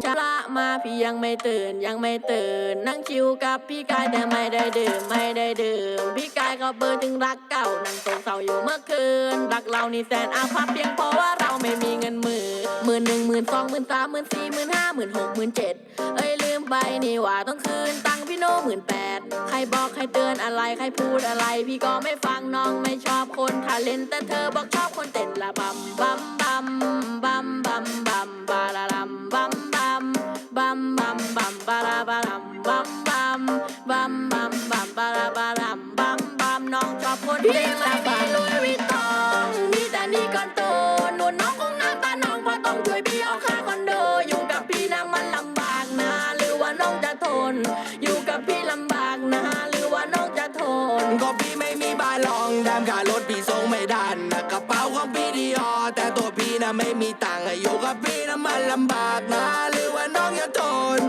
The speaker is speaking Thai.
ชาละมาพี่ยังไม่ตื่นนั่งชิวกับพี่กายแต่ไม่ได้ดื่มพี่กายก็เบอร์ถึงรักเก่านั่งโศกเศร้าอยู่เมื่อคืนรักเรานี่แสนอาภัพเพียงเพราะว่าเราไม่มีเงินหมื่นหนึ่ง12,000 13,000 14,000 15,000 16,000 17,000เอ้ยลืมไปนี่ว่าต้องคืนตังค์พี่โน่18,000ใครบอกใครเตือนอะไรใครพูดอะไรพี่ก็ไม่ฟังน้องไม่ชอบคนทาเลนแต่เธอบอกชอบคนเต้นละบัมบัมบัมบัมบัมบัมบาลาลัมบัมบัมบัมบัมบัมบาลาบาลัมบัมบัมบัมบัมบัมบาลาบาลัมบัมบัมน้องชอบคนเต้นละบัมลุยวิตตองมีแต่นี่ก่อนโตนุ่นน้องคงน้ำตาน้องเพราะต้องช่วยพี่ออกค่าคอนโดอยู่กับพี่นะมันลำบากนะหรือว่าน้องจะทนอยู่กับพี่ลำบากนะหรือว่าน้องจะทนก็พี่ไม่มีบ้านรองแถมค่ารถพี่ส่งไม่ได้นะกระเป๋าของพี่ดีออแต่ตัวพี่นะไม่มีตังค์อยู่กับพี่นะมันลำบากนะหรือว่าน้องจะทน